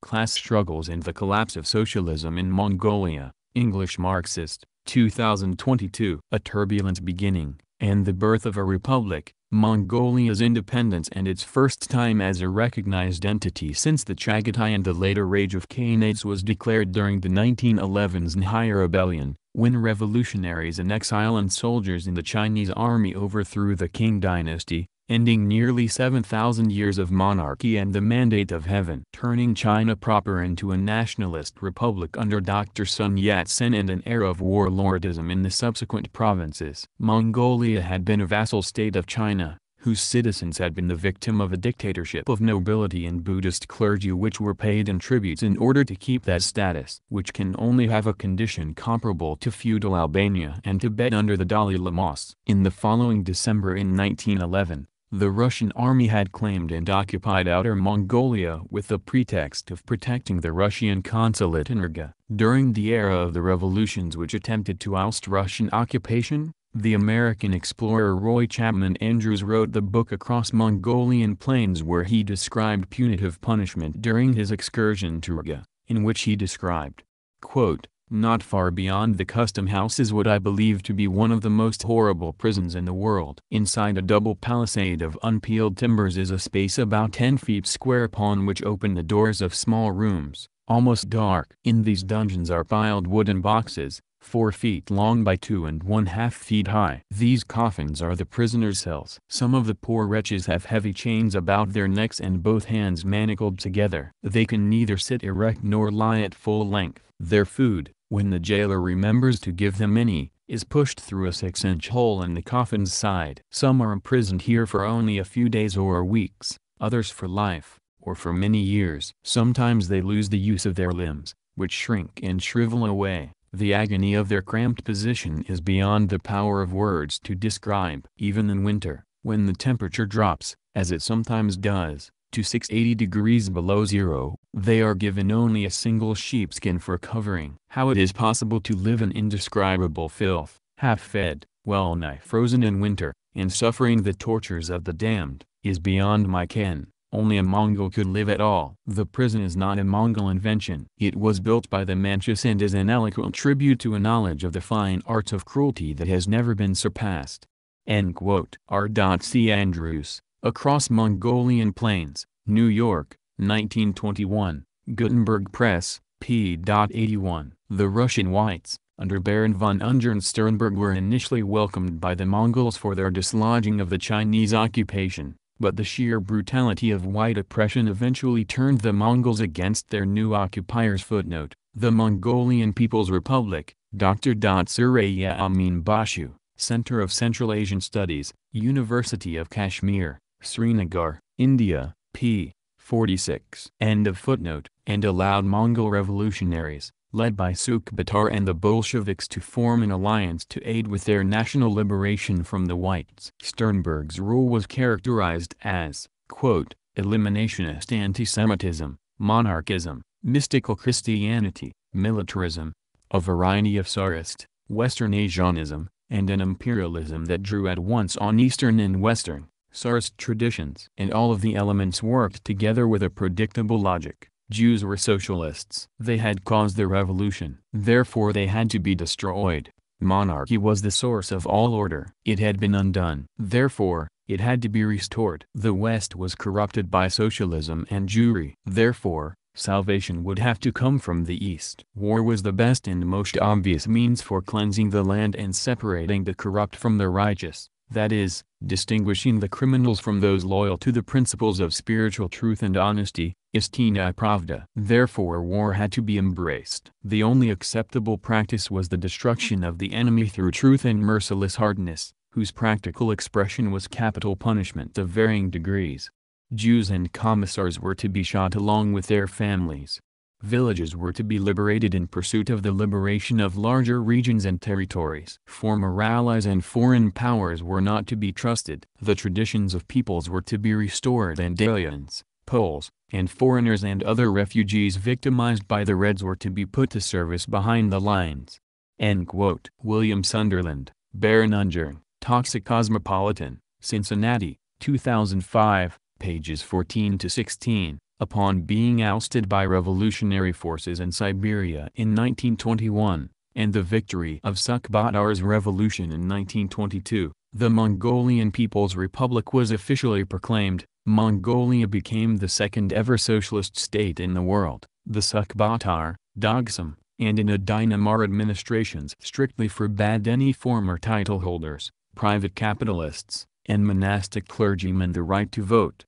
Class Struggles and the Collapse of Socialism in Mongolia, English Marxist, 2022. A Turbulent Beginning, and the Birth of a Republic, Mongolia's independence and its first time as a recognized entity since the Chagatai and the later Age of Khanates was declared during the 1911 Znhai Rebellion, when revolutionaries in exile and soldiers in the Chinese army overthrew the Qing dynasty, ending nearly 7,000 years of monarchy and the Mandate of Heaven, turning China proper into a nationalist republic under Dr. Sun Yat-sen, and an era of warlordism in the subsequent provinces. Mongolia had been a vassal state of China, whose citizens had been the victim of a dictatorship of nobility and Buddhist clergy which were paid in tributes in order to keep that status, which can only have a condition comparable to feudal Albania and Tibet under the Dalai Lamas. In the following December in 1911, the Russian army had claimed and occupied Outer Mongolia with the pretext of protecting the Russian consulate in Riga. During the era of the revolutions which attempted to oust Russian occupation, the American explorer Roy Chapman Andrews wrote the book Across Mongolian Plains, where he described punitive punishment during his excursion to Riga, in which he described, quote, "Not far beyond the custom house is what I believe to be one of the most horrible prisons in the world. Inside a double palisade of unpeeled timbers is a space about 10 feet square upon which open the doors of small rooms, almost dark. In these dungeons are piled wooden boxes, 4 feet long by 2½ feet high. These coffins are the prisoners' cells. Some of the poor wretches have heavy chains about their necks and both hands manacled together. They can neither sit erect nor lie at full length. Their food, when the jailer remembers to give them any, is pushed through a 6-inch hole in the coffin's side. Some are imprisoned here for only a few days or weeks, others for life, or for many years. Sometimes they lose the use of their limbs, which shrink and shrivel away. The agony of their cramped position is beyond the power of words to describe. Even in winter, when the temperature drops, as it sometimes does, to 680 degrees below zero, they are given only a single sheepskin for covering. How it is possible to live in indescribable filth, half-fed, well-nigh frozen in winter, and suffering the tortures of the damned, is beyond my ken. Only a Mongol could live at all. The prison is not a Mongol invention. It was built by the Manchus and is an eloquent tribute to a knowledge of the fine arts of cruelty that has never been surpassed." End quote. R.C. Andrews, Across Mongolian Plains, New York, 1921, Gutenberg Press, p. 81. The Russian whites, under Baron von Ungern Sternberg, were initially welcomed by the Mongols for their dislodging of the Chinese occupation, but the sheer brutality of white oppression eventually turned the Mongols against their new occupiers. Footnote: The Mongolian People's Republic, Dr. Suraya Amin Bashu, Center of Central Asian Studies, University of Kashmir, Srinagar, India, p. 46. End of footnote. And allowed Mongol revolutionaries, led by Sukh-Batar and the Bolsheviks, to form an alliance to aid with their national liberation from the whites. Sternberg's rule was characterized as, quote, eliminationist anti-Semitism, monarchism, mystical Christianity, militarism, a variety of Tsarist, Western Asianism, and an imperialism that drew at once on Eastern and Western, Tsarist traditions. And all of the elements worked together with a predictable logic. Jews were socialists. They had caused the revolution. Therefore they had to be destroyed. Monarchy was the source of all order. It had been undone. Therefore, it had to be restored. The West was corrupted by socialism and Jewry. Therefore, salvation would have to come from the East. War was the best and most obvious means for cleansing the land and separating the corrupt from the righteous. That is, distinguishing the criminals from those loyal to the principles of spiritual truth and honesty, istina pravda. Therefore war had to be embraced. The only acceptable practice was the destruction of the enemy through truth and merciless hardness, whose practical expression was capital punishment of varying degrees. Jews and commissars were to be shot along with their families. Villages were to be liberated in pursuit of the liberation of larger regions and territories. Former allies and foreign powers were not to be trusted. The traditions of peoples were to be restored, and aliens, Poles, and foreigners and other refugees victimized by the Reds were to be put to service behind the lines. End quote. William Sunderland, Baron Ungern, Toxicosmopolitan, Cincinnati, 2005, pages 14 to 16. upon being ousted by revolutionary forces in Siberia in 1921, and the victory of Sukh-Batar's revolution in 1922, the Mongolian People's Republic was officially proclaimed. Mongolia became the second ever socialist state in the world. The Sukh-Batar, Dogsum, and Inadinamar administrations strictly forbade any former title holders, private capitalists, and monastic clergymen the right to vote.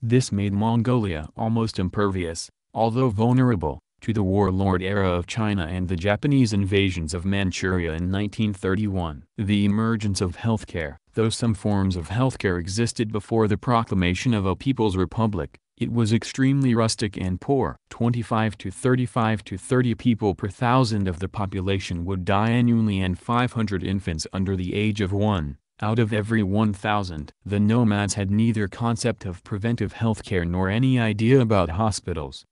This made Mongolia almost impervious, although vulnerable, to the warlord era of China and the Japanese invasions of Manchuria in 1931. The emergence of healthcare. Though some forms of healthcare existed before the proclamation of a People's Republic, it was extremely rustic and poor. 25 to 30 people per thousand of the population would die annually, and 500 infants under the age of 1 out of every 1,000. The nomads had neither concept of preventive healthcare nor any idea about hospitals.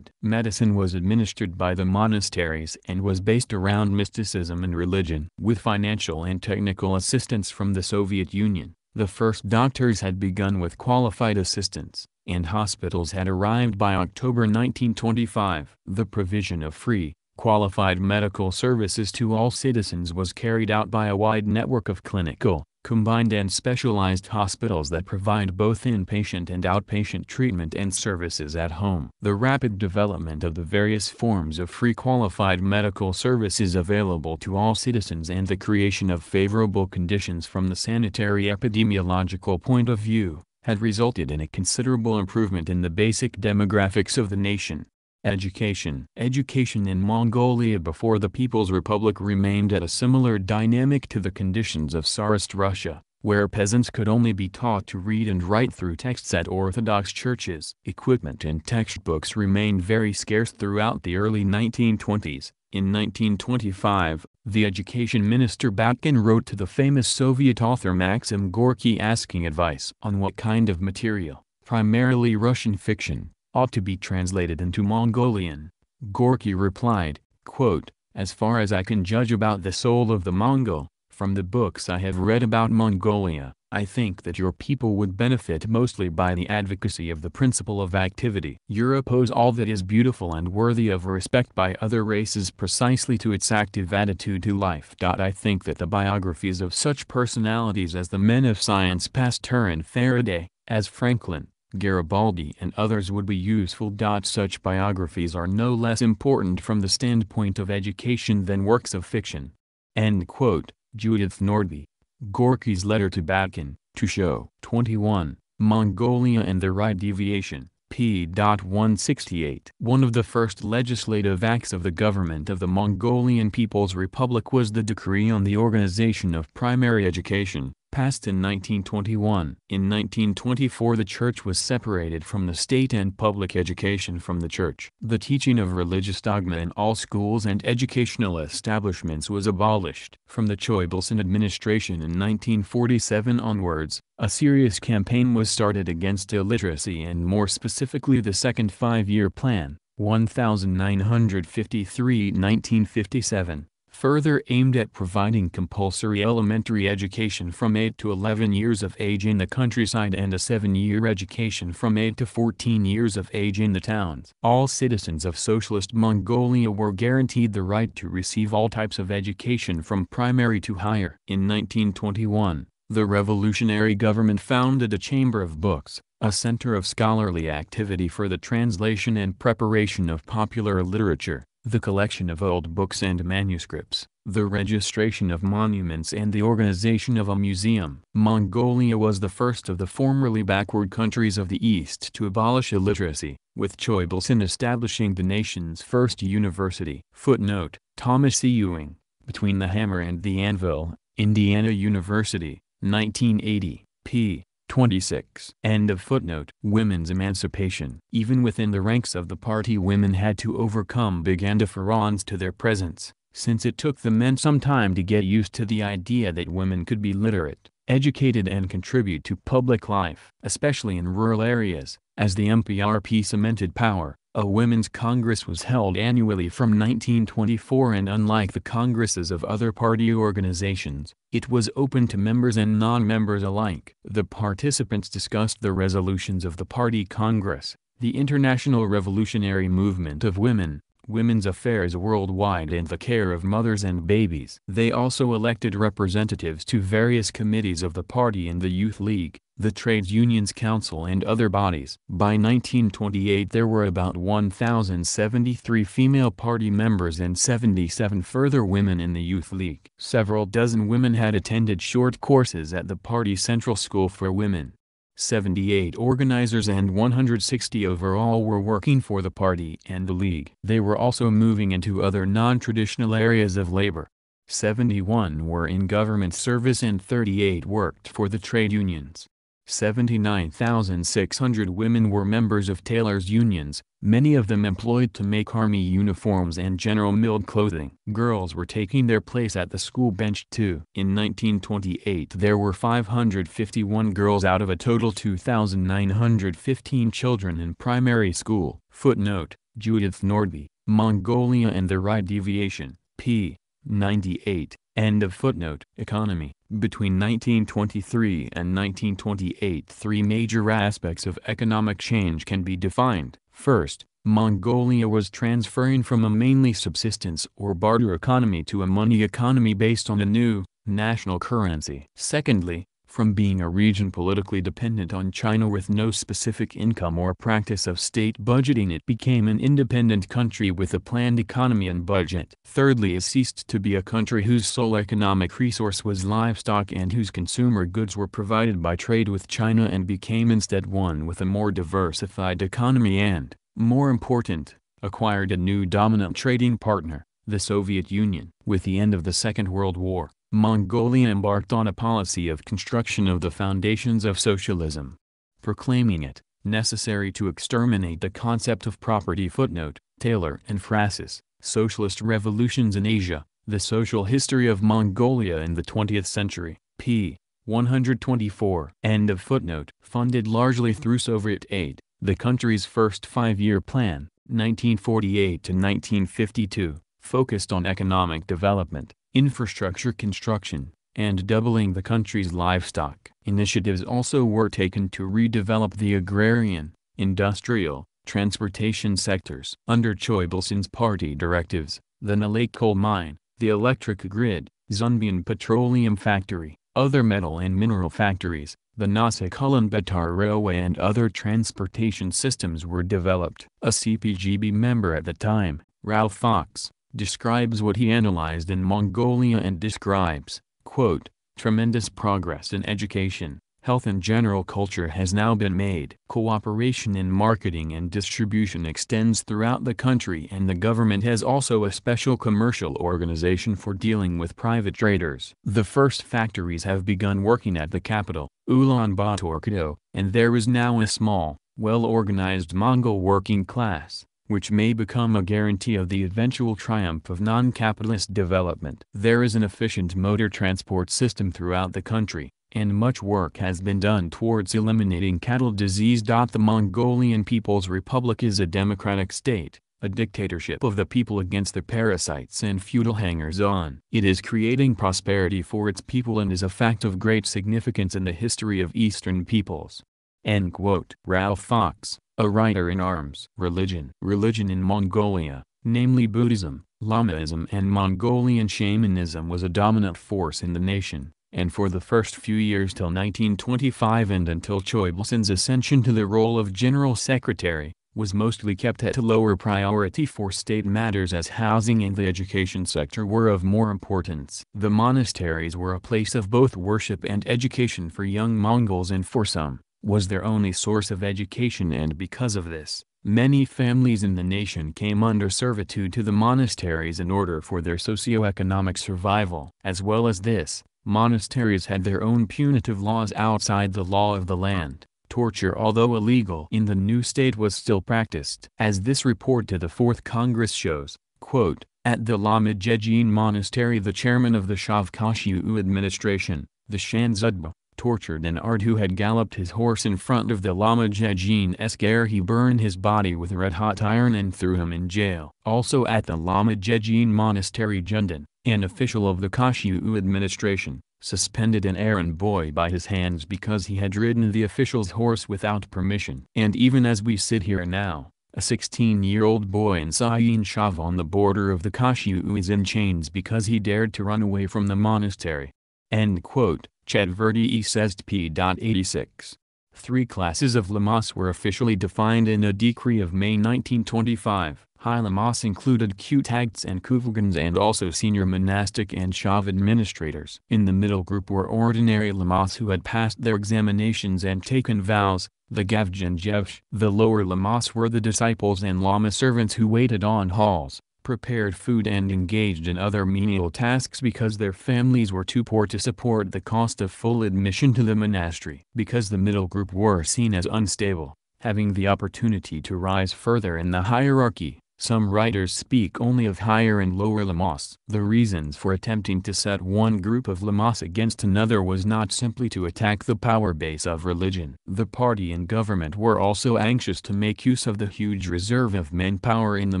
Medicine was administered by the monasteries and was based around mysticism and religion. With financial and technical assistance from the Soviet Union, the first doctors had begun with qualified assistants, and hospitals had arrived by October 1925. The provision of free, qualified medical services to all citizens was carried out by a wide network of clinical, combined and specialized hospitals that provide both inpatient and outpatient treatment and services at home. The rapid development of the various forms of free qualified medical services available to all citizens and the creation of favorable conditions from the sanitary epidemiological point of view, had resulted in a considerable improvement in the basic demographics of the nation. Education. Education in Mongolia before the People's Republic remained at a similar dynamic to the conditions of Tsarist Russia, where peasants could only be taught to read and write through texts at Orthodox churches. Equipment and textbooks remained very scarce throughout the early 1920s. In 1925, the education minister Batkin wrote to the famous Soviet author Maxim Gorky asking advice on what kind of material, primarily Russian fiction, ought to be translated into Mongolian. Gorky replied, quote, "As far as I can judge about the soul of the Mongol, from the books I have read about Mongolia, I think that your people would benefit mostly by the advocacy of the principle of activity. Europe owes all that is beautiful and worthy of respect by other races precisely to its active attitude to life. I think that the biographies of such personalities as the men of science Pasteur and Faraday, as Franklin, Garibaldi and others would be useful. Such biographies are no less important from the standpoint of education than works of fiction." End quote. Judith Nordby. Gorky's letter to Batkin, to show. 21. Mongolia and the Right Deviation. p. 168. One of the first legislative acts of the government of the Mongolian People's Republic was the Decree on the Organization of Primary Education, passed in 1921. In 1924 the church was separated from the state and public education from the church. The teaching of religious dogma in all schools and educational establishments was abolished. From the Choibalsan administration in 1947 onwards, a serious campaign was started against illiteracy and more specifically the Second Five-Year Plan, 1953-1957. Further aimed at providing compulsory elementary education from 8 to 11 years of age in the countryside and a 7-year education from 8 to 14 years of age in the towns. All citizens of Socialist Mongolia were guaranteed the right to receive all types of education from primary to higher. In 1921, the revolutionary government founded a Chamber of Books, a center of scholarly activity for the translation and preparation of popular literature, the collection of old books and manuscripts, the registration of monuments and the organization of a museum. Mongolia was the first of the formerly backward countries of the East to abolish illiteracy, with Choibalsan establishing the nation's first university. Footnote: Thomas E. Ewing, Between the Hammer and the Anvil, Indiana University, 1980, p. 26. End of footnote. Women's emancipation. Even within the ranks of the party women had to overcome big antiphons to their presence, since it took the men some time to get used to the idea that women could be literate, educated and contribute to public life. Especially in rural areas, as the MPRP cemented power, a women's congress was held annually from 1924 and unlike the congresses of other party organizations, it was open to members and non-members alike. The participants discussed the resolutions of the party congress, the International Revolutionary Movement of Women, Women's Affairs Worldwide and the Care of Mothers and Babies. They also elected representatives to various committees of the party and the Youth League, the Trades Unions Council and other bodies. By 1928 there were about 1,073 female party members and 77 further women in the Youth League. Several dozen women had attended short courses at the party Central School for Women. 78 organizers and 160 overall were working for the party and the League. They were also moving into other non-traditional areas of labor. 71 were in government service and 38 worked for the trade unions. 79,600 women were members of tailors' unions, many of them employed to make army uniforms and general milled clothing. Girls were taking their place at the school bench too. In 1928 there were 551 girls out of a total 2,915 children in primary school. Footnote: Judith Nordby, Mongolia and the Right Deviation, p. 98. End of footnote. Economy. Between 1923 and 1928 three major aspects of economic change can be defined. First, Mongolia was transferring from a mainly subsistence or barter economy to a money economy based on a new, national currency. Secondly, from being a region politically dependent on China with no specific income or practice of state budgeting, it became an independent country with a planned economy and budget. Thirdly, it ceased to be a country whose sole economic resource was livestock and whose consumer goods were provided by trade with China and became instead one with a more diversified economy and, more important, acquired a new dominant trading partner, the Soviet Union. With the end of the Second World War, Mongolia embarked on a policy of construction of the foundations of socialism, proclaiming it necessary to exterminate the concept of property. Footnote: Taylor and Frassus, Socialist Revolutions in Asia, The Social History of Mongolia in the 20th Century, p. 124. End of footnote. Funded largely through Soviet aid, the country's first five-year plan, 1948 to 1952, focused on economic development, infrastructure construction, and doubling the country's livestock. Initiatives also were taken to redevelop the agrarian, industrial, transportation sectors. Under Choibalsan's party directives, the Nalek coal mine, the electric grid, Zunbian petroleum factory, other metal and mineral factories, the Nasik-Ulaanbaatar railway and other transportation systems were developed. A CPGB member at the time, Ralph Fox, describes what he analyzed in Mongolia and describes, quote, "Tremendous progress in education, health and general culture has now been made. Cooperation in marketing and distribution extends throughout the country and the government has also a special commercial organization for dealing with private traders. The first factories have begun working at the capital, Ulaanbaatar, and there is now a small, well-organized Mongol working class, which may become a guarantee of the eventual triumph of non-capitalist development. There is an efficient motor transport system throughout the country, and much work has been done towards eliminating cattle disease. The Mongolian People's Republic is a democratic state, a dictatorship of the people against the parasites and feudal hangers-on. It is creating prosperity for its people and is a fact of great significance in the history of Eastern peoples." End quote. Ralph Fox, a writer in arms. Religion. Religion in Mongolia, namely Buddhism, Lamaism and Mongolian shamanism, was a dominant force in the nation, and for the first few years till 1925 and until Choibalsan's ascension to the role of General Secretary, was mostly kept at a lower priority, for state matters as housing and the education sector were of more importance. The monasteries were a place of both worship and education for young Mongols, and for some, was their only source of education, and because of this, many families in the nation came under servitude to the monasteries in order for their socio-economic survival. As well as this, monasteries had their own punitive laws outside the law of the land. Torture, although illegal in the new state, was still practiced. As this report to the Fourth Congress shows, quote, "At the Lama Jejin Monastery the chairman of the Shavkashiu administration, the Shanzudba, tortured an Ard who had galloped his horse in front of the Lama Jejin's heir. He burned his body with red-hot iron and threw him in jail." Also at the Lama Jejin Monastery Jundan, an official of the Kashiu administration, suspended an errand boy by his hands because he had ridden the official's horse without permission. And even as we sit here now, a 16-year-old boy in Sayin Shav on the border of the Kashu is in chains because he dared to run away from the monastery. End quote. Chetverty says p.86. Three classes of lamas were officially defined in a decree of May 1925. High lamas included Qutagts and Kuvlgans and also senior monastic and Shav administrators. In the middle group were ordinary lamas who had passed their examinations and taken vows, the Gavjanjevsh. The lower lamas were the disciples and lama servants who waited on halls, prepared food and engaged in other menial tasks because their families were too poor to support the cost of full admission to the monastery. Because the middle group were seen as unstable, having the opportunity to rise further in the hierarchy, some writers speak only of higher and lower lamas. The reasons for attempting to set one group of lamas against another was not simply to attack the power base of religion. The party and government were also anxious to make use of the huge reserve of manpower in the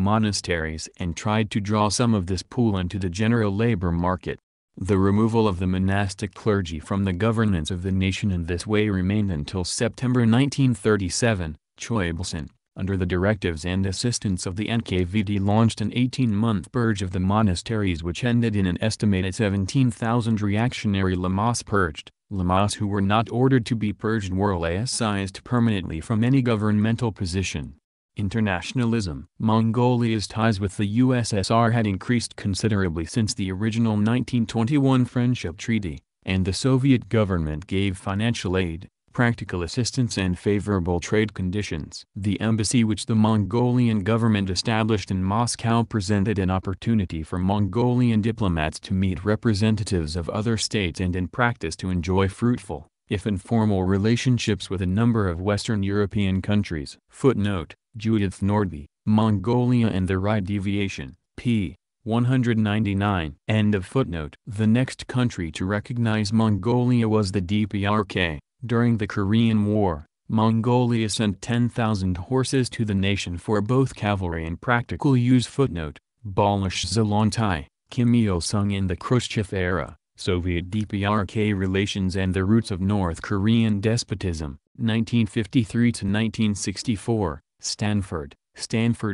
monasteries and tried to draw some of this pool into the general labor market. The removal of the monastic clergy from the governance of the nation in this way remained until September 1937. Choibalsan, under the directives and assistance of the NKVD, launched an 18-month purge of the monasteries which ended in an estimated 17,000 reactionary lamas purged. Lamas who were not ordered to be purged were laicized permanently from any governmental position. Internationalism. Mongolia's ties with the USSR had increased considerably since the original 1921 Friendship Treaty, and the Soviet government gave financial aid, practical assistance and favorable trade conditions. The embassy which the Mongolian government established in Moscow presented an opportunity for Mongolian diplomats to meet representatives of other states and in practice to enjoy fruitful, if informal, relationships with a number of Western European countries. Footnote: Judith Nordby, Mongolia and the Right Deviation, p. 199. End of footnote. The next country to recognize Mongolia was the DPRK. During the Korean War, Mongolia sent 10,000 horses to the nation for both cavalry and practical use. Footnote: Balish Zalontai, Kim Il-sung in the Khrushchev era, Soviet-DPRK relations and the roots of North Korean despotism, 1953–1964, Stanford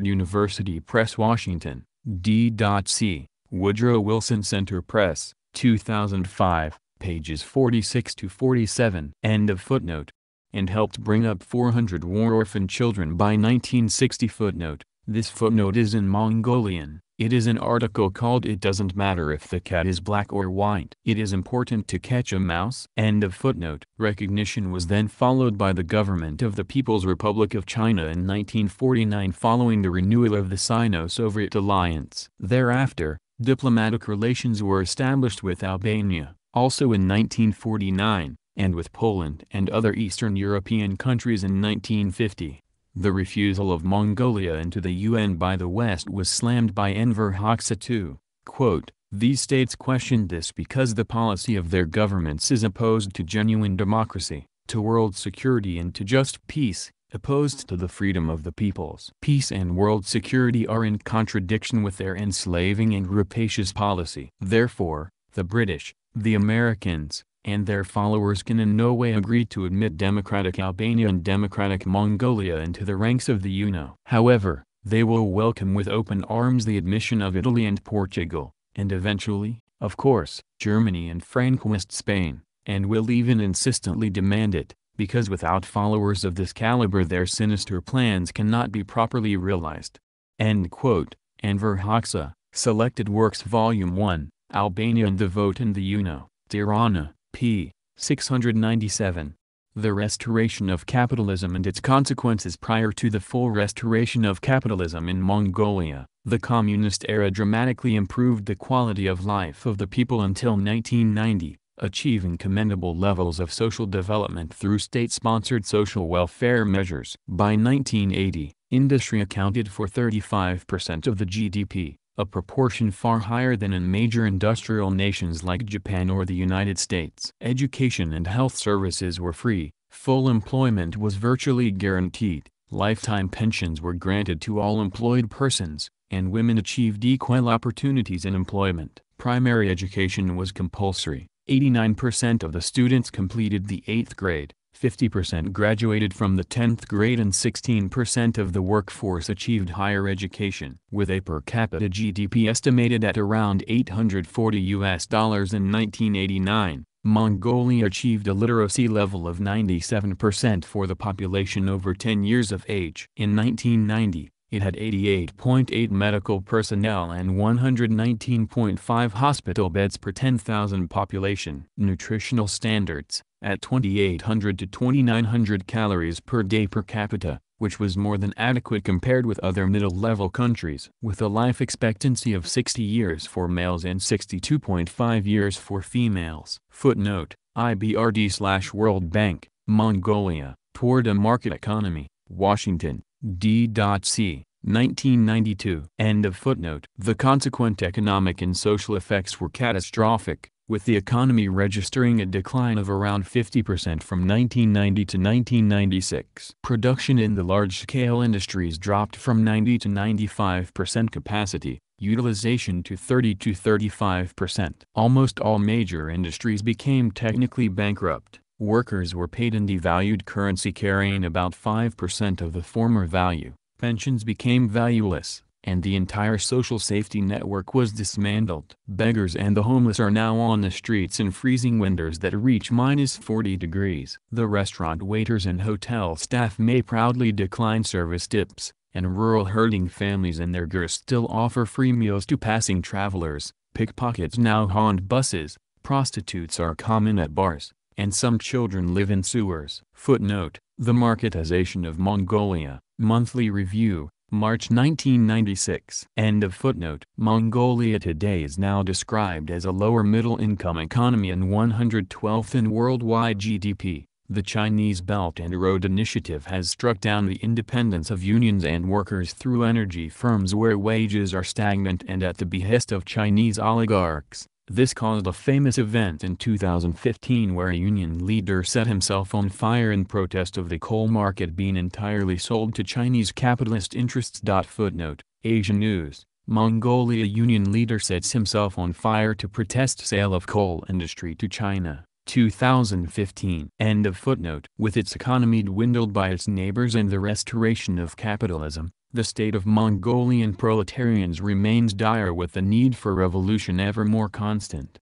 University Press, Washington, D.C., Woodrow Wilson Center Press, 2005. Pages 46–47. End of footnote. And helped bring up 400 war orphan children by 1960. Footnote. This footnote is in Mongolian. It is an article called "It Doesn't Matter If the Cat is Black or White. It is Important to Catch a Mouse." End of footnote. Recognition was then followed by the government of the People's Republic of China in 1949 following the renewal of the Sino-Soviet alliance. Thereafter, diplomatic relations were established with Albania, also in 1949, and with Poland and other Eastern European countries in 1950. The refusal of Mongolia into the UN by the West was slammed by Enver Hoxha too. Quote, "These states questioned this because the policy of their governments is opposed to genuine democracy, to world security and to just peace, opposed to the freedom of the peoples. Peace and world security are in contradiction with their enslaving and rapacious policy. Therefore, the British, the Americans, and their followers can in no way agree to admit democratic Albania and democratic Mongolia into the ranks of the UNO. However, they will welcome with open arms the admission of Italy and Portugal, and eventually, of course, Germany and Francoist Spain, and will even insistently demand it, because without followers of this caliber their sinister plans cannot be properly realized." End quote. Enver Hoxha, Selected Works Volume 1, Albania and the Vote in the UNO, Tirana, p. 697. The restoration of capitalism and its consequences. Prior to the full restoration of capitalism in Mongolia, the communist era dramatically improved the quality of life of the people until 1990, achieving commendable levels of social development through state-sponsored social welfare measures. By 1980, industry accounted for 35% of the GDP, a proportion far higher than in major industrial nations like Japan or the United States. Education and health services were free, full employment was virtually guaranteed, lifetime pensions were granted to all employed persons, and women achieved equal opportunities in employment. Primary education was compulsory, 89% of the students completed the 8th grade, 50% graduated from the 10th grade, and 16% of the workforce achieved higher education. With a per capita GDP estimated at around $840 in 1989, Mongolia achieved a literacy level of 97% for the population over 10 years of age. In 1990, it had 88.8 medical personnel and 119.5 hospital beds per 10,000 population. Nutritional standards, at 2,800 to 2,900 calories per day per capita, which was more than adequate compared with other middle-level countries. With a life expectancy of 60 years for males and 62.5 years for females. Footnote: IBRD/World Bank, Mongolia, toward a market economy, Washington, D.C., 1992. End of footnote. The consequent economic and social effects were catastrophic, with the economy registering a decline of around 50% from 1990 to 1996. Production in the large-scale industries dropped from 90 to 95% capacity, utilization to 30 to 35%. Almost all major industries became technically bankrupt. Workers were paid in devalued currency carrying about 5% of the former value. Pensions became valueless, and the entire social safety network was dismantled. Beggars and the homeless are now on the streets in freezing winters that reach -40 degrees. The restaurant waiters and hotel staff may proudly decline service tips, and rural herding families and their gears still offer free meals to passing travelers. Pickpockets now haunt buses, prostitutes are common at bars, and some children live in sewers. Footnote: The Marketization of Mongolia, Monthly Review, March 1996. End of footnote. Mongolia today is now described as a lower-middle-income economy and 112th in worldwide GDP. The Chinese Belt and Road Initiative has struck down the independence of unions and workers through energy firms where wages are stagnant and at the behest of Chinese oligarchs. This caused a famous event in 2015 where a union leader set himself on fire in protest of the coal market being entirely sold to Chinese capitalist interests. Footnote: Asian News, Mongolia union leader sets himself on fire to protest sale of coal industry to China. 2015. End of footnote. With its economy dwindled by its neighbors and the restoration of capitalism, the state of Mongolian proletarians remains dire, with the need for revolution ever more constant.